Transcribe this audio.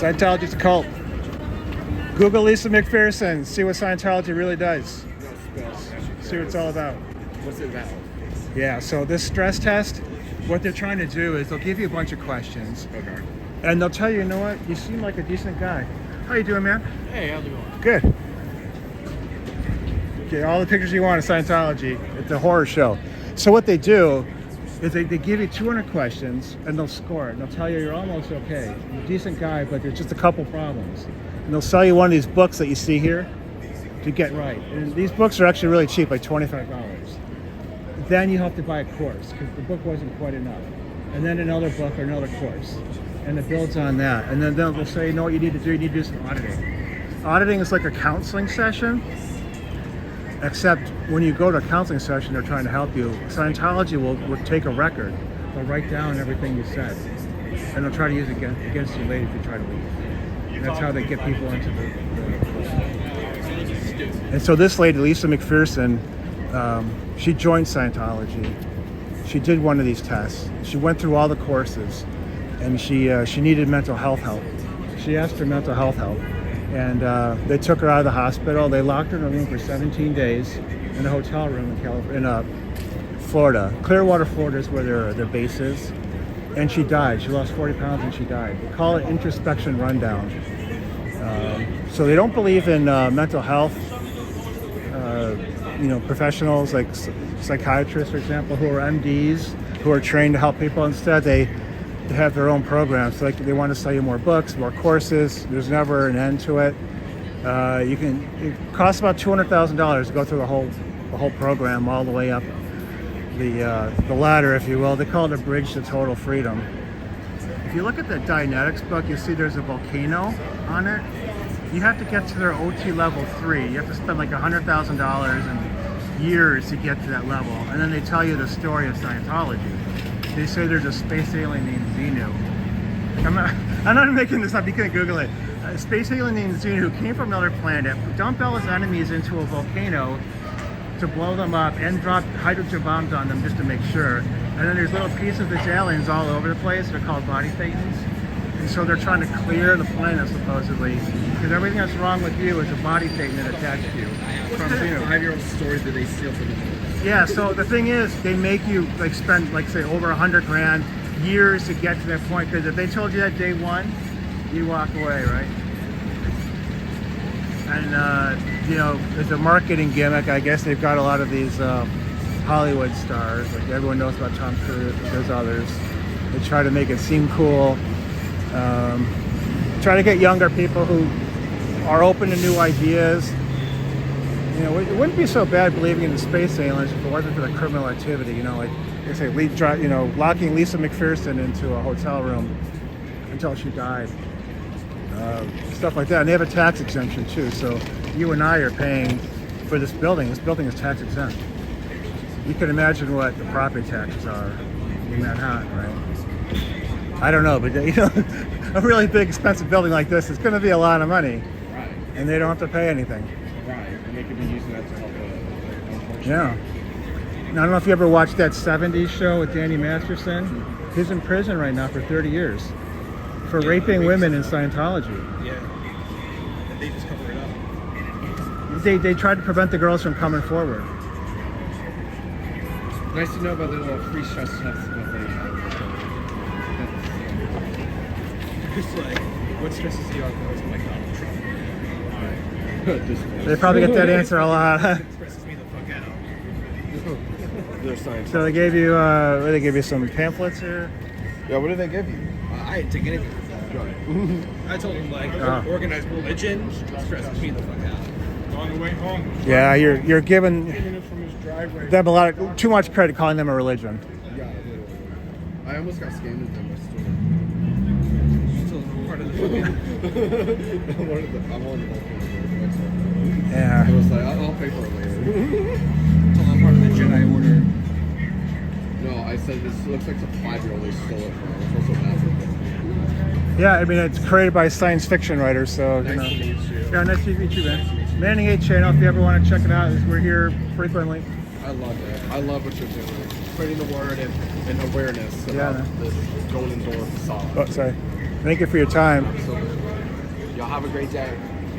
Scientology's a cult. Google Lisa McPherson. See what Scientology really does. See what it's all about. What's it about? Yeah, so this stress test, what they're trying to do is they'll give you a bunch of questions. Okay. And they'll tell you know what? You seem like a decent guy. How you doing, man? Hey, how's it going? Good. Get all the pictures you want of Scientology at the horror show. So what they do is they give you 200 questions and they'll score it. And they'll tell you you're almost okay. You're a decent guy, but there's just a couple problems. And they'll sell you one of these books that you see here to get right. And these books are actually really cheap, like $25. Then you have to buy a course because the book wasn't quite enough. And then another book or another course. And it builds on that. And then they'll say, you know what you need to do? You need to do some auditing. Auditing is like a counseling session. Except when you go to a counseling session, they're trying to help you. Scientology will take a record. They'll write down everything you said. And they'll try to use it against you later if you try to leave. And that's how they get people into the And so this lady, Lisa McPherson, she joined Scientology. She did one of these tests. She went through all the courses. And she needed mental health help. She asked for mental health help. And they took her out of the hospital. They locked her in a room for 17 days in a hotel room in Florida. Clearwater, Florida is where their base is. And she died. She lost 40 pounds and she died. They call it introspection rundown. So they don't believe in mental health, professionals like psychiatrists, for example, who are MDs, who are trained to help people. Instead, they have their own programs. So they want to sell you more books, more courses. There's never an end to it. It costs about $200,000 to go through the whole program all the way up the ladder, if you will. They call it a bridge to total freedom. If you look at the Dianetics book, you see there's a volcano on it. You have to get to their OT level 3. You have to spend like $100,000 and years to get to that level. And then they tell you the story of Scientology. They say there's a space alien named Xenu. I'm not making this up, you can Google it. A space alien named Xenu who came from another planet, dumped all his enemies into a volcano to blow them up and drop hydrogen bombs on them just to make sure. And then there's little pieces of these aliens all over the place. They're called body thetans. And so they're trying to clear the planet supposedly because everything that's wrong with you is a body thetan that attached to you. What kind of 5-year-old stories do they steal from you? Yeah, so the thing is, they make you spend say over $100,000 years to get to that point. Because if they told you that day one, you walk away, right? And as a marketing gimmick, I guess they've got a lot of these Hollywood stars. Like everyone knows about Tom Cruise, but there's others. They try to make it seem cool. Try to get younger people who are open to new ideas. It wouldn't be so bad believing in the space aliens if it wasn't for the criminal activity. Like they say, locking Lisa McPherson into a hotel room until she died. Stuff like that. And they have a tax exemption too. So you and I are paying for this building. This building is tax exempt. You can imagine what the property taxes are in Manhattan, right? I don't know, but a really big expensive building like this is going to be a lot of money. Right. And they don't have to pay anything. Right. And they could be using that to help unfortunately. Yeah. Now, I don't know if you ever watched that 70s show with Danny Masterson. He's in prison right now for 30 years for raping women in Scientology. Yeah. And they just cover it up. They tried to prevent the girls from coming forward. Nice to know about the little free stress tests that they have. It's like, what stresses you out the most? Like Donald Trump. They probably get that answer a lot. Stresses me the fuck out. They're science. So they gave you some pamphlets here. Yeah, what did they give you? I didn't take anything. I told them organized religion stresses me the fuck out. On the way home. Yeah, you're giving It from his driveway. them too much credit calling them a religion. Yeah, literally. I almost got scammed into my store. So part of the fucking. I'm one of the Yeah. I was like, I'll pay for it later. So I'm part of the Jedi Order. No, I said this looks like some 5-year-old they stole it from. It's also massive. Yeah, I mean it's created by science fiction writers, so Nice to meet you. Yeah, nice to meet you, man. Manning 8 channel, if you ever want to check it out, we're here frequently. I love it. I love what you're doing. Spreading the word and awareness about this golden door facade. Oh, sorry. Thank you for your time. Absolutely. Y'all have a great day.